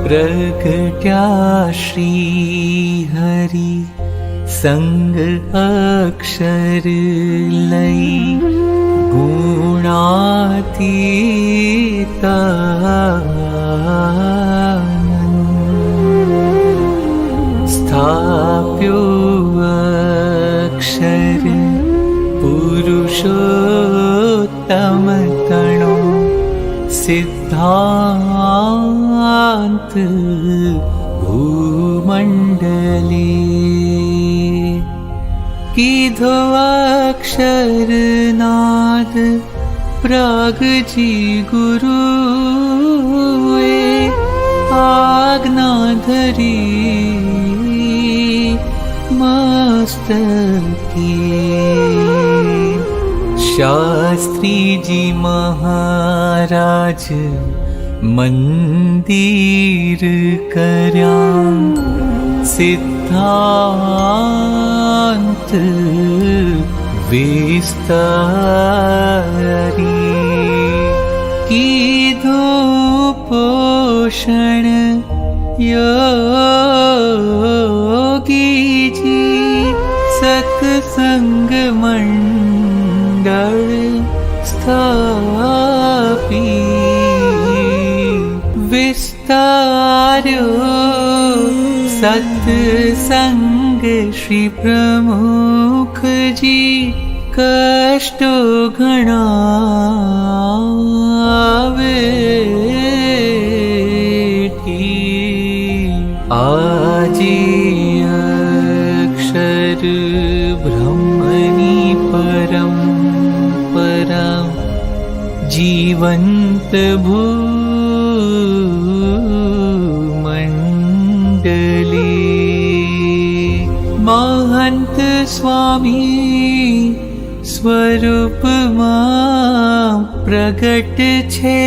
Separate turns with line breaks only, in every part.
प्रगट्या श्री हरि संग अक्षर लई गुणातीता स्थाप्यो अक्षर पुरुषोत्तम तणो सिद्धांत भूमंडले कीधो अक्षरनाद प्रागजी गुरुए आज्ञा धरी मस्तके शास्त्री जी महाराज मंदिर कर्या सिद्धांत विस्तारी कीधो पोषण योगी जी सत्संग मंडल स्थापी विस्तार्यो सत्संग श्री प्रमुख जी कष्टो घणा वेठी आजी अक्षर ब्रह्मनी परम परम जीवंत भूमंडली महंत स्वामी स्वरूप मां प्रगट छे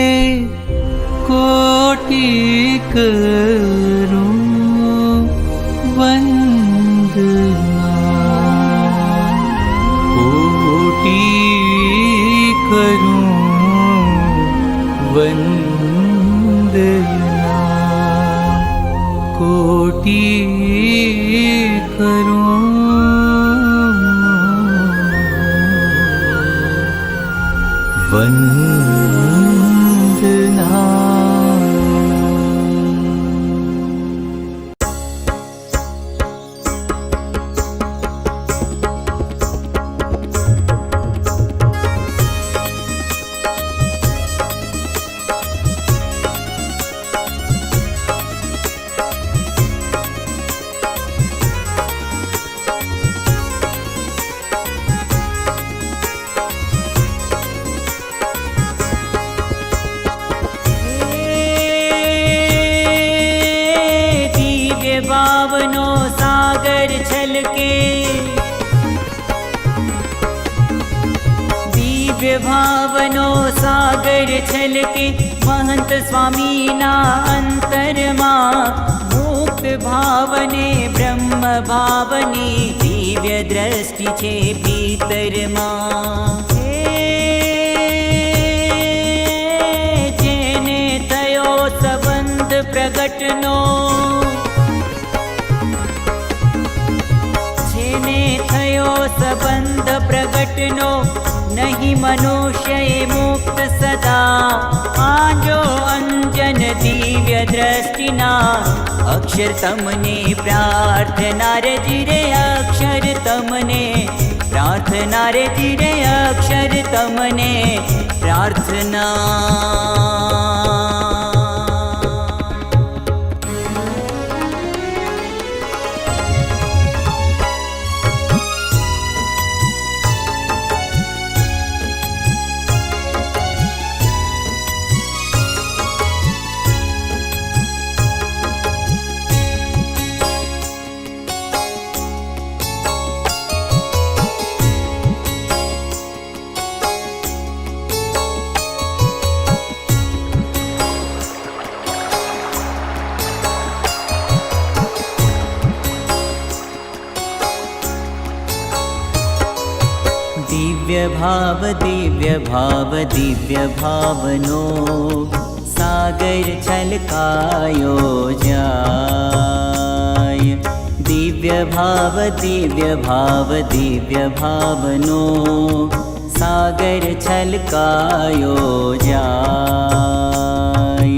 कोटि करूं वंदना कोटि करूं वंदना कोटि करूं वंदना।
भावनो सागर छलके दिव्य भावनो सागर छलके महंत स्वामी ना अंतर मां मुक्त भावने ब्रह्म भावने दिव्य दृष्टि छे भीतर मां जेने थयो संबंध प्रगटनो संबंध प्रगटनो नहीं मनुष्य मुक्त सदा आजो अंजन दिव्य दृष्टिना अक्षर तमने प्रार्थना रे जिरे अक्षर तमने प्रार्थना रे जिरे अक्षर तमने प्रार्थना दिव्य भाव दिव्य भावनो सागर छलकायो जाय। दिव्य भाव दिव्य भावनो सागर छलकायो जाय।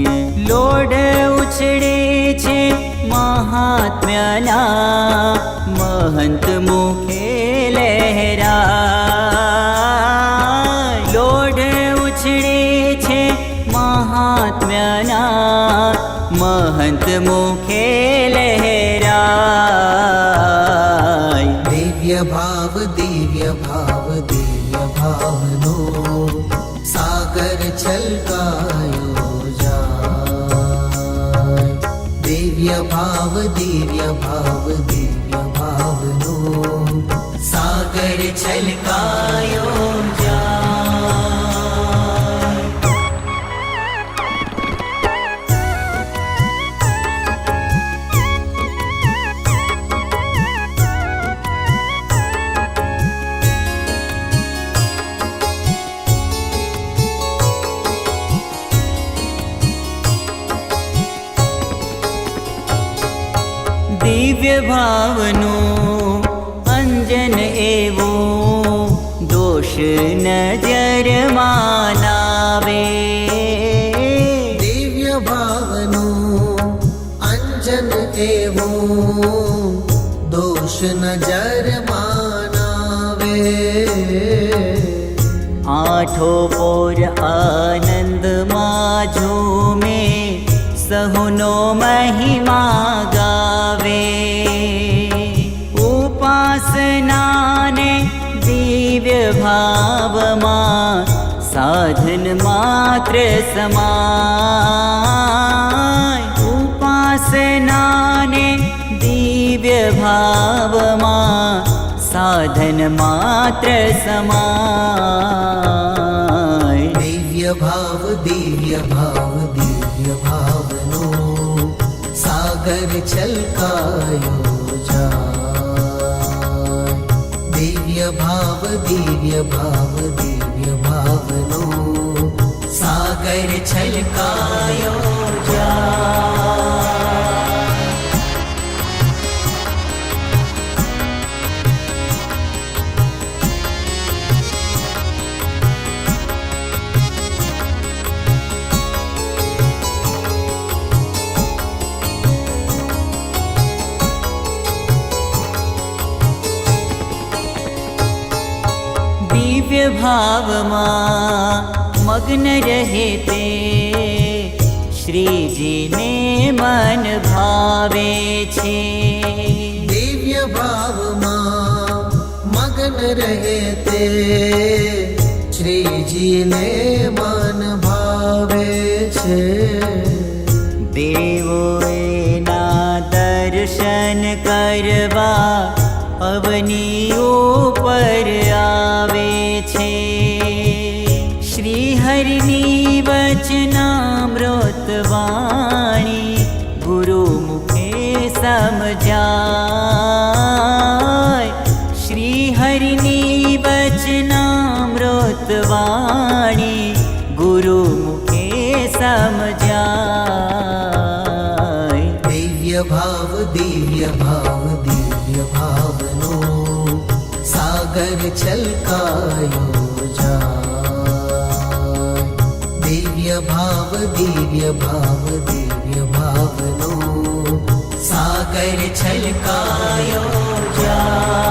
लोड उछळे छे महात्म्यना महंत मुखे लहराय। लोड उछळे छे महात्म्यना महंत मुखे लहराय।
दिव्य भावनो सागर छलकायो जाय। दिव्य भावनो सागर छलकायो जाय।
दिव्य भावनो अंजन एवो दोष नजर मानावे।
दिव्य भावनो अंजन एवो दोष नजर मानावे।
आठो पोर आनंद माझो में सहुनो महिमा गावे। उपासनाने दिव्य भावमा साधन मात्र समाय। उपासनाने दिव्य भावमा साधन मात्र समाय।
दिव्य भावनो सागर छलकायो जाय। दिव्य भावनो सागर छलकायो जाय।
दिव्य भावमा मग्न रहे ते श्रीजी ने मन भावे छे।
दिव्य भावमा मग्न रहे ते श्रीजी ने मन भावे छे।
देवोना दर्शन करवा अवनी ऊपर आवे छे। श्री हरिनी वचनामृत वाणी गुरु मुखे समझाय। श्री हरिनी वचनामृत वाणी गुरु मुखे समझाय।
दिव्य भावनो सागर छलकायो जाय। दिव्य भावनो सागर छलकायो जाय।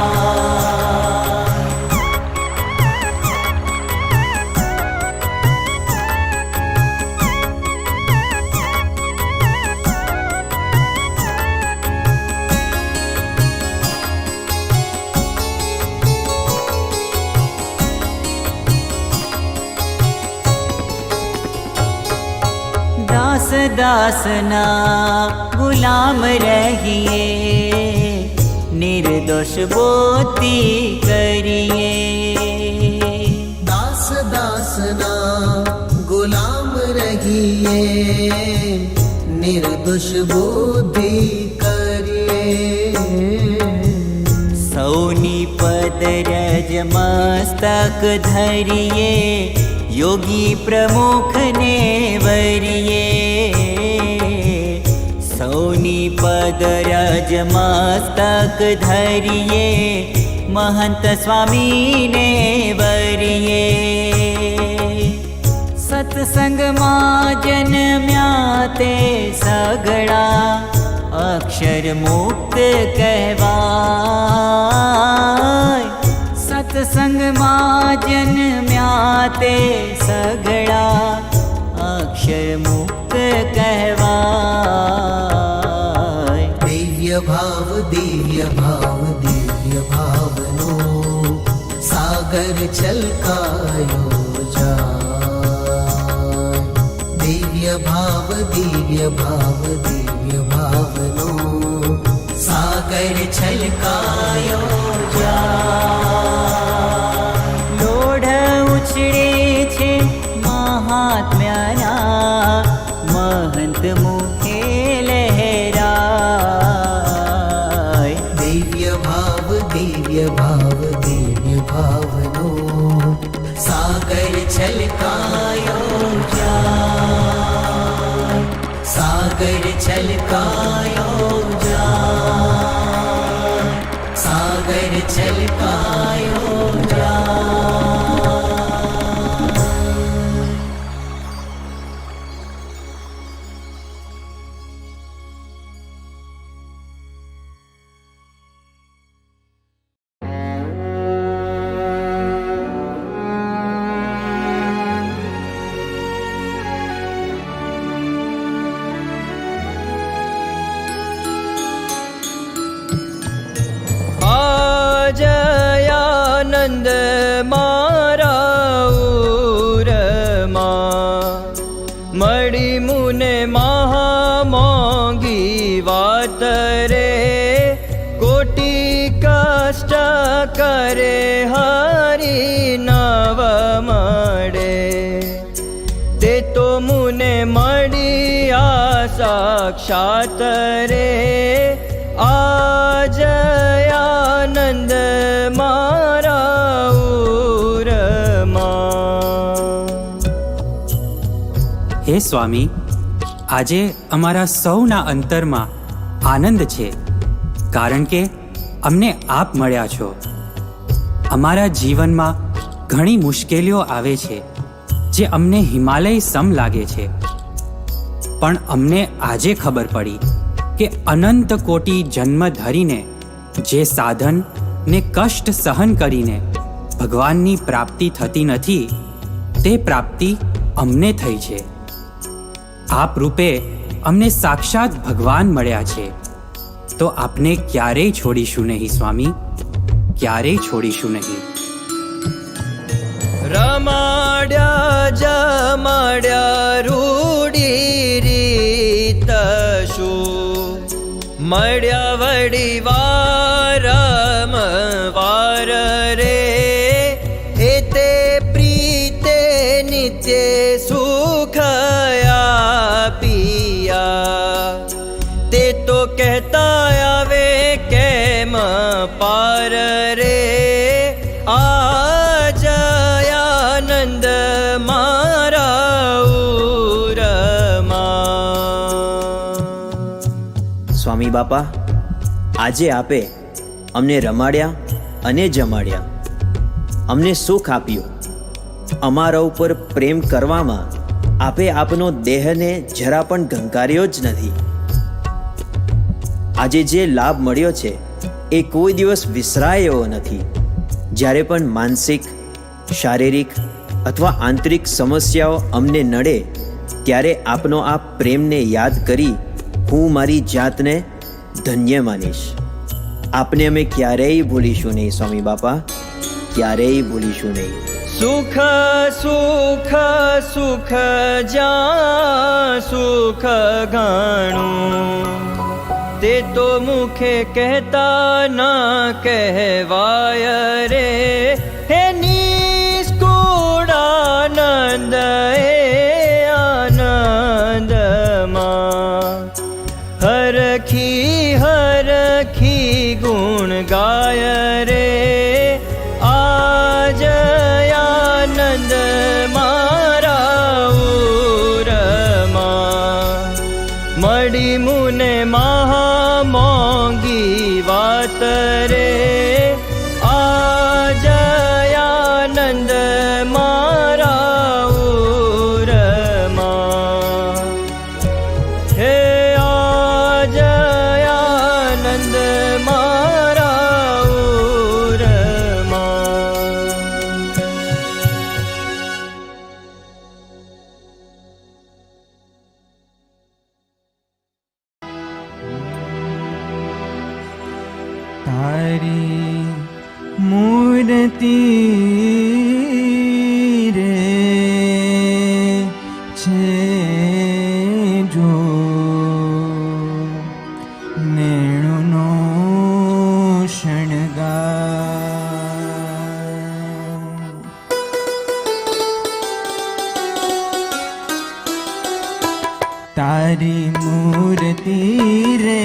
दास दासना गुलाम रहिए निर्दोष बोती करिए।
दास दासना गुलाम रहिए निर्दोष बुद्धि करिए।
सौनी पद रज मस्तक धरिए योगी प्रमुख ने वरिए। मुनि पदरज मस्तक धरिये महंत स्वामी ने वरिये सत्संग मां जन्म्या ते सगड़ा अक्षर मुक्त कहवाय सत्संग मां जन्म्या ते सगड़ा अक्षर मुक्त कहवाय
दिव्य भाव भावनो सागर छलकायो जाय दिव्य भावनो सागर छलकायो जाय
लोढ़ उछळे छे महात्म्याना महंत मुखे लहराय
दिव्य भावनो सागर छलकायो जाय सागर छलकायो जाय सागर छलकायो जाय
जयानंद मारा उरमा मड़ी मुने महामोंगी वात रे कोटि कष्ट करे हरि नव मड़े ते तो मुने मड़ी आ साक्षात रे आज आनंद मारा
હે સ્વામી, આજે અમારા સૌના અંતરમાં આનંદ છે, કારણ કે અમને આપ મળ્યા છો. અમારા જીવનમાં ઘણી મુશ્કેલીઓ આવે છે જે અમને હિમાલય સમ લાગે છે, પણ અમને આજે ખબર પડી કે અનંત કોટી જન્મ ધરીને જે સાધન ને કષ્ટ સહન કરીને ભગવાનની પ્રાપ્તિ થતી નથી, તે પ્રાપ્તિ અમને થઈ છે. આપ રૂપે અમને સાક્ષાત ભગવાન મળ્યા છે, તો આપને ક્યારેય છોડીશું નહીં સ્વામી, ક્યારેય છોડીશું નહીં.
રમાડ્યા જમાડ્યા રૂડી રીત શું મળ્યા વડી વારમ વાર રે એ તે પ્રીતે નિત્ય સુખ પિયા તે તો કહેતા આવે કેમ પાર રે આજ આનંદ મારા ઉરમાં.
સ્વામી બાપા, આજે આપે અમને રમાડ્યા અને જમાડ્યા, અમને સુખ આપ્યું. અમારા ઉપર પ્રેમ કરવામાં આપે આપનો દેહને જરા પણ ગંકાર્યો જ નથી. આજે જે લાભ મળ્યો છે એ કોઈ દિવસ વિસરાય એવો નથી. જ્યારે પણ માનસિક, શારીરિક અથવા આંતરિક સમસ્યાઓ અમને નડે ત્યારે આપનો આ પ્રેમને યાદ કરી હું મારી જાતને ધન્ય માનીશ. આપને અમે ક્યારેય ભૂલીશું નહીં સ્વામી બાપા, ક્યારેય ભૂલીશું નહીં.
સુખ સુખ સુખ જ્યાં સુખ ઘણું તે તો મુખે કહેતા ન કહેવાય રે. હે નિષ્કુળાનંદ એ આનંદમાં હરખી હરખી ગુણ ગાય રે. આજ આનંદ મારા ઉરમાં મળી મુને મા ખાતરે આજયાનંદ મારા ઉરમાં. હે આજયાનંદ મારા ઉરમાં.
તારી મૂર્તિ રે છે જો નેણુનો શણગાર. તારી મૂર્તિ રે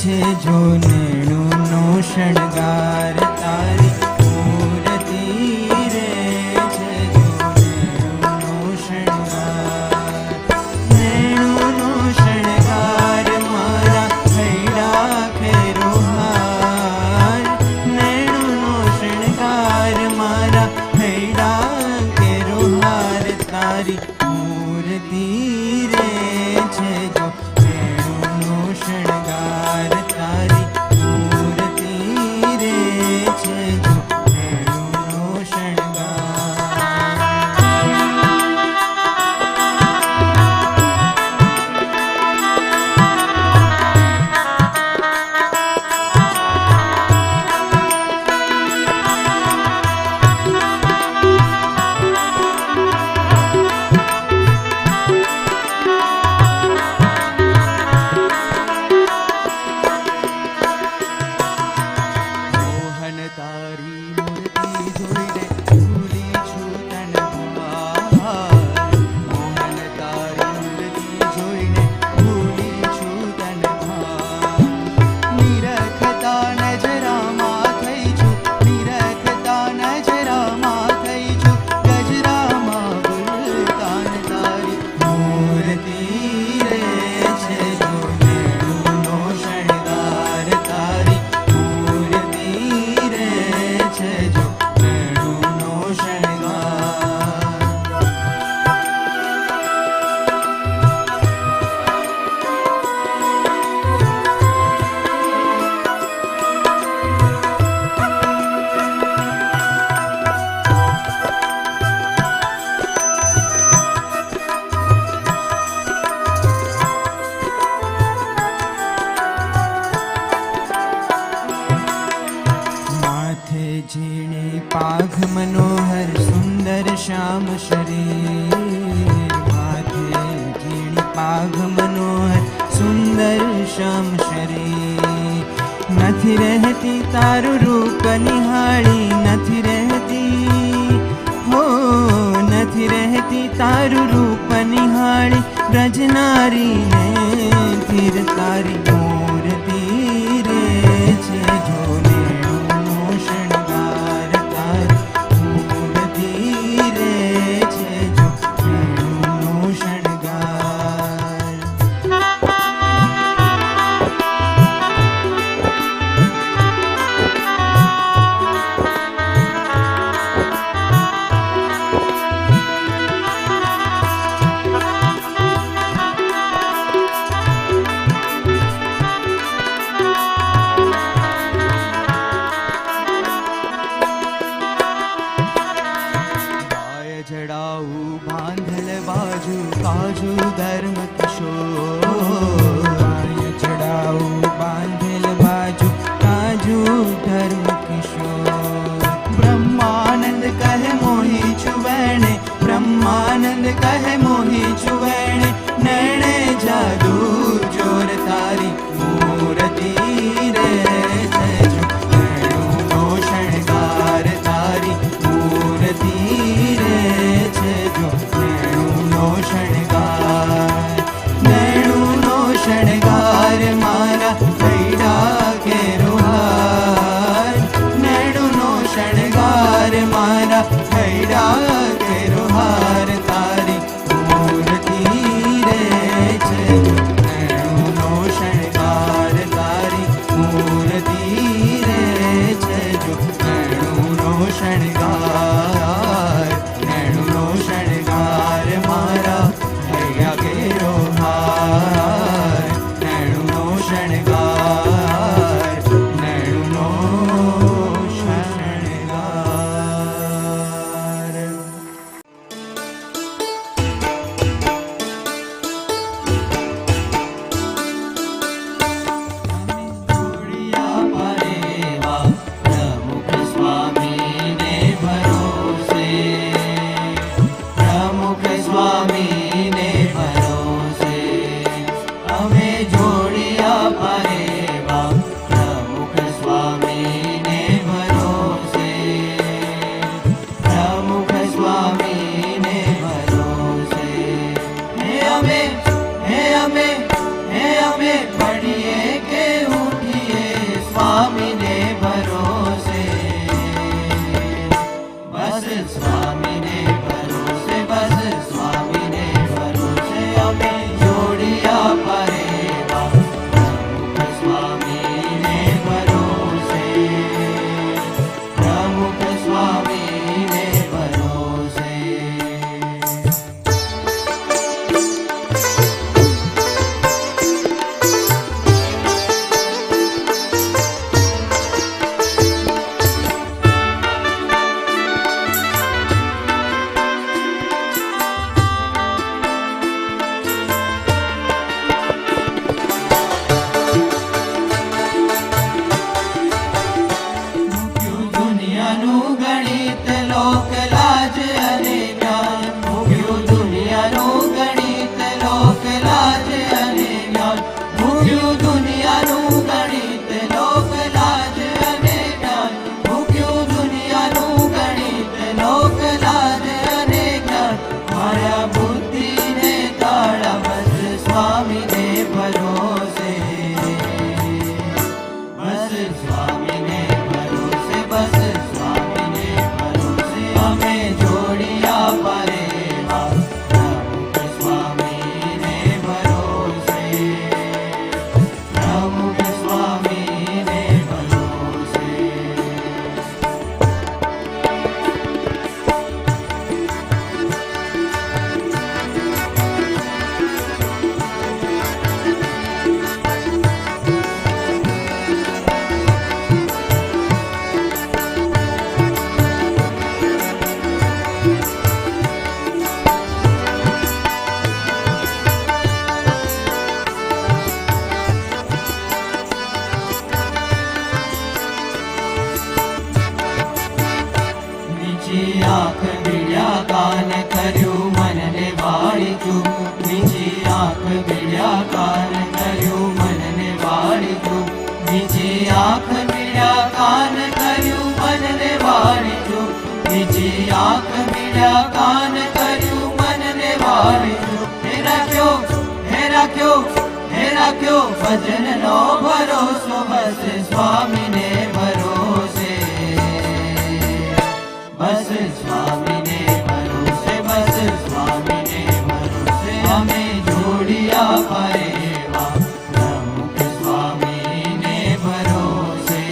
છે જો નેણુનો શણગાર. તારી મૂર્તિ રે છે જો નેણુનો શણગાર. નેણુનો શણગાર મારા હૈડા ખેરો હાર. નેણુનો શણગાર મારા હૈડા ખેરો હાર. તારી મૂર્તિ રે છે જો નેણુનો શણગાર. તારી મૂર્તિ રે છે જો નેણુનો મોહન તારી મૂર્તિ જોઈને ભૂલી છું તન ભાર. મોહન તારી મૂર્તિ જોઈને ભૂલી છું તન ભાર. નિરખતા નજરામાં થઈ છું, નિરખતા નજરામાં થઈ છું, ગજરામાં ગુલતાન. તારી મૂર્તિ રે છે જો નેણુનો શણગાર. તારી મૂર્તિ રે છે જો નેણુનો શણગાર. માથે ઝીણે પાઘ મનોહર સુંદર શ્યામ શરીર. માથે ઝીણી પાઘ મનોહર સુંદર શ્યામ શરીર. નથી રહેતી તારું રૂપ નિહાળી, નથી રહેતી હો નથી રહેતી તારું રૂપ નિહાળી. બ્રજનારીને ધીર તારી મૂર્તિ રે છે જો નેણુનો શણગાર. તારી મૂર્તિ રે છે જો નેણુનો શણગાર. ગાય જડાવું બાંધલ બાજુ કાજુ ધર્મ કિશોર. ગાય જડાવું બાંધલ બાજુ કાજુ ધર્મ કિશોર. બ્રહ્માનંદ કહે મોહી છુવેણે, બ્રહ્માનંદ કહે મોહી છુવેણે. નૈણે જાદુ જોર. તારી મૂર્તિ રે છે જો નેણુનો શણગાર. તારી મૂર્તિ રે છે જો નેણુનો શણગાર. નેણુનો શણગાર મારા હૈડા કેરો હાર. નેણુનો દુનિયાનું ગણિત લોક લાજ અને જ્ઞાન ભૂગ્યું દુનિયાનું ગણિત લોક લાજ અને જ્ઞાન ભૂગ્યું દુનિયાનું ગણિત લોક લાજ અને જ્ઞાન ભૂગ્યું દુનિયાનું ગણિત લોક લાજ અને જ્ઞાન મારા બુદ્ધિને તાળા બસ સ્વામીને ભરોસે બસ સ્વામીને ભરોસે બસ સ્વામીને ભરોસે અમે જોડિયા પરેવા પ્રમુખ સ્વામીને ભરોસે પ્રમુખ સ્વામીને ભરોસે નીચી આંખ બીડ્યા કાન કર્યું મનને વાળી ચૂપ નીચી આંખ બીડ્યા કાન કર્યું મનને વાળી ચૂપ નીચી આંખ બીડ્યા કાન કર્યું મનને વાળી ચૂપ નીચી આંખ બીડ્યા કાન કર્યું મનને વાળી ચૂપ હે રાખ્યો ભજનનો ભરોસો બસ સ્વામીને ભરોસે બસ સ્વામીને ભરોસે બસ સ્વામીને ભરોસે અમે જોડિયા પરેવા પ્રમુખ સ્વામીને ભરોસે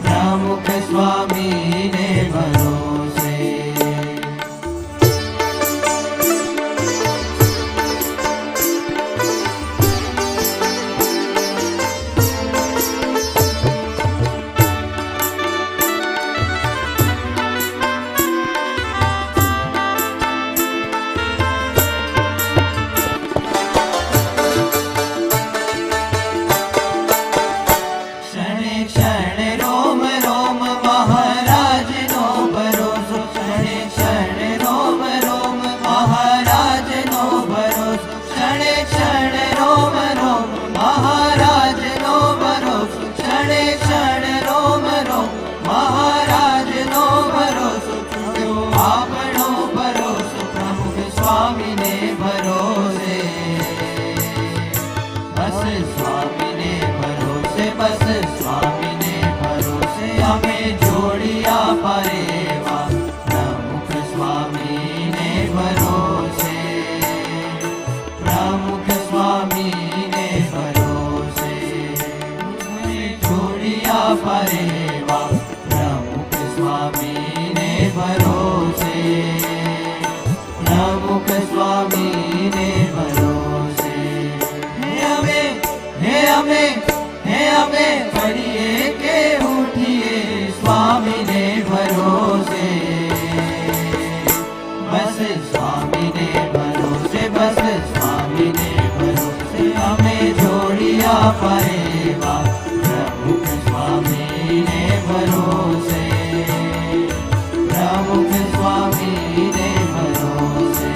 પ્રમુખ સ્વામીને ભરોસે ક્ષણે ક્ષણે રોમ રોમ મહારાજનો ભરોસો ક્ષણે ક્ષણે રોમ રોમ મહારાજનો ભરોસો ક્ષણે ક્ષણે રોમ રોમ મહારાજનો ભરોસો ક્ષણે ક્ષણે રોમ રોમ મહારાજનો ભરોસો છૂટ્યો આપણો ભરોસો પ્રમુખ સ્વામીને ભરોસે બસ સ્વામીને ભરોસે બસ સ્વામીને ભરોસે અમે જોડિયા પરેવા પ્રમુખ સ્વામીને ભરોસે પ્રમુખ સ્વામીને ભરોસે અમે જોડિયા પરેવા પ્રમુખ સ્વામીને ભરોસે પ્રમુખ સ્વામીને ભરોસે હે અમે પડીએ કે ઉઠીએ સ્વામીને ભરોસે બસ સ્વામીને ભરોસે બસ સ્વામીને ભરોસે અમે જોડિયા પરેવા પ્રમુખ સ્વામીને ભરોસે પ્રમુખ સ્વામીને ભરોસે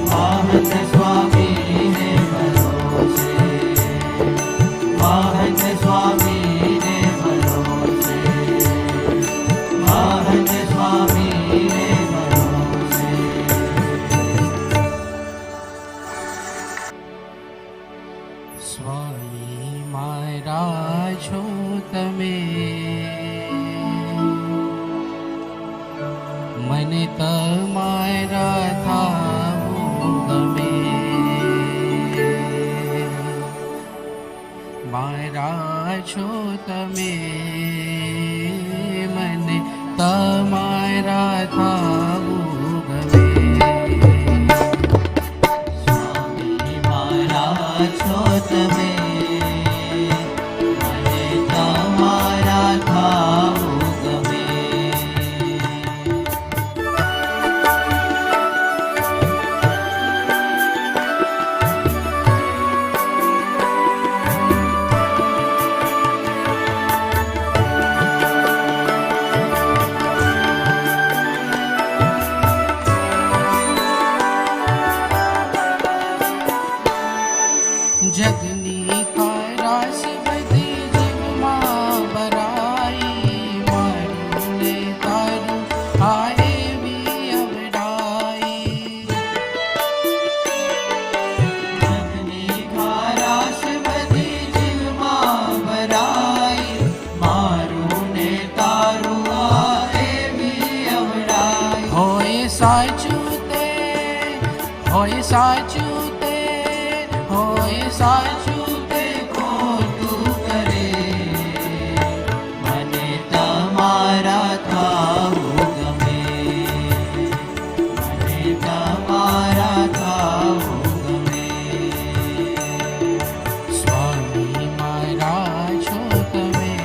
મહંત સ્વામીને ભરોસે મહંત સ્વામીને ભરોસે મહંત સ્વામીને ભરોસે સ્વામી મારા છો તમે મને તમારા થાવું ગમે મારા છો તમે મને તમારા થાવું ગમે સ્વામી મારા છો તમે મને તમારા થાવું ગમે
સાચું તે હોય સાચું તે ખોટું કરે.
મને તમારા થાવું ગમે, મને તમારા થાવું ગમે.
સ્વામી મારા છો તમે,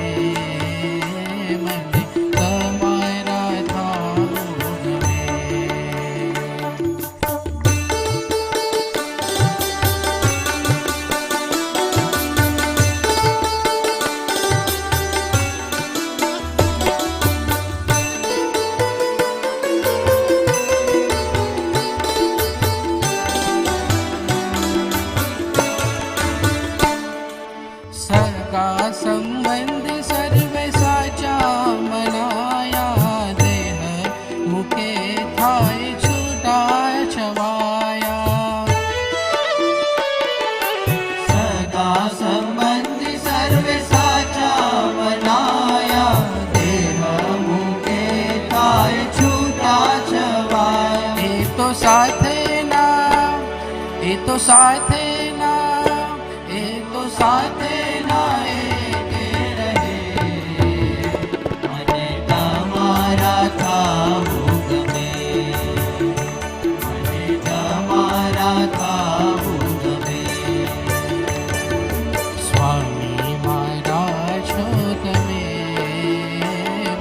મને તમારા થાવું ગમે. સગા સંબંધ સર્વે સાચા મનાયા. દેહ મુખે થાય છૂટા છવાયા.
સગા સંબંધી સર્વે સાચા મનાયા. દેહ મુકે થાય છૂટા છવાયા.
એ તો સાથે ના, એ તો સાથે ના, એ તો સાથે ના એકે રહે.
મને તમારા થાવું ગમે, મને તમારા થાવું ગમે.
સ્વામી મારા છો તમે,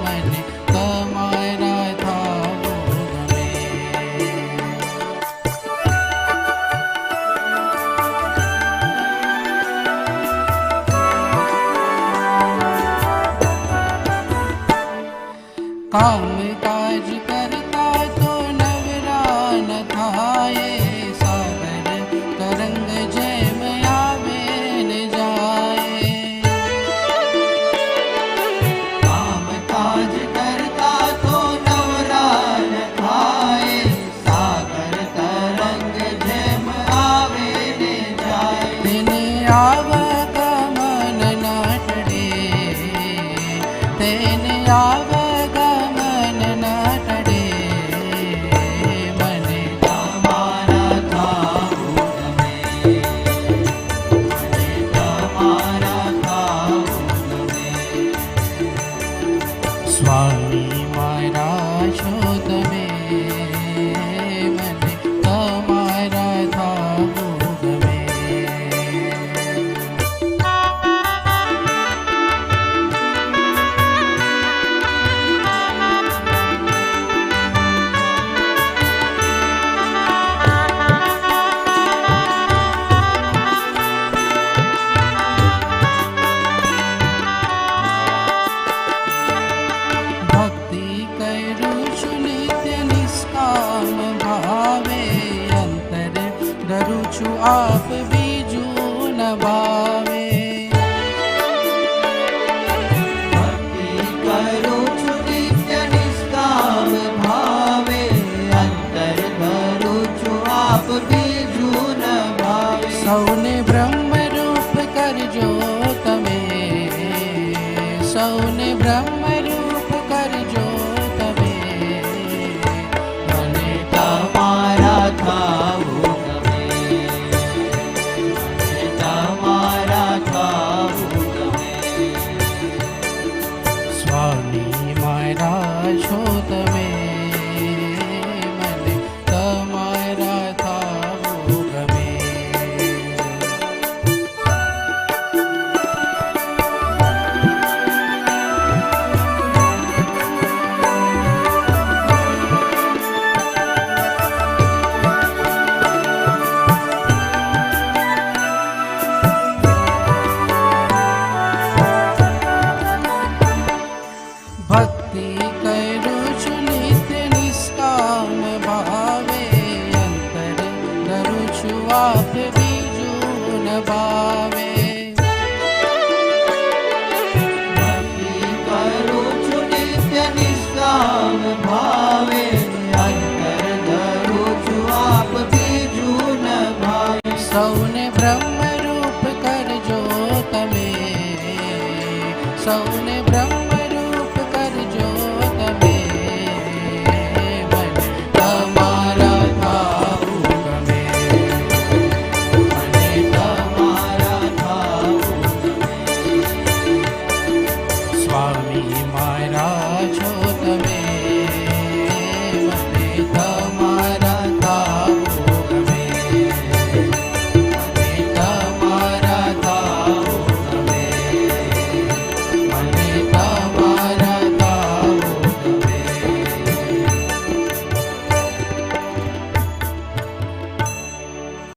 મને તમારા થાવું ગમે. કામ કાજ કરતા તો નવરા ન થાય. સાગર તરંગ જેમ આવે ને જાય.
કામ કાજ કરતા તો નવરા ન થાય. સાગર તરંગ જેમ આવે ને જાય.
તેને આવાગમન ના ટળે, તેને આવાગમન ના ટળે. મને
તમારા થાવું ગમે, મને તમારા થાવું ગમે.
સ્વામી મારા છો તમે, મને તમારા થાવું ગમે. ભક્તિ કરું છું નિત્ય નિષ્કામ ભાવે. અંતર ધરું છું આપ બીજું ન ભાવે.
ભક્તિ કરું છું નિત્ય નિષ્કામ ભાવે. અંતર ધરું છું આપ બીજું ન ભાવે.
સૌને બ્રહ્મરૂપ કરજો તમે, સૌને બ્રહ્મરૂપ કરજો તમે. મને
તમારા થાવું ગમે, મને તમારા થાવું ગમે.
સ્વામી મારા છો તમે, મને તમારા થાવું ગમે. ભક્તિ કરું છું નિત્ય નિષ્કામ ભાવે. અંતર ધરું છું આપ બીજું ન ભાવે.
ભક્તિ કરું છું નિત્ય નિષ્કામ ભાવે. અંતર ધરું છું આપ બીજું ન ભાવે.
સૌને બ્રહ્મરૂપ કરજો તમે, સૌને બ્રહ્મરૂપ કરજો તમે. મને તમારા થાવું ગમે. સ્વામી મારા છો તમે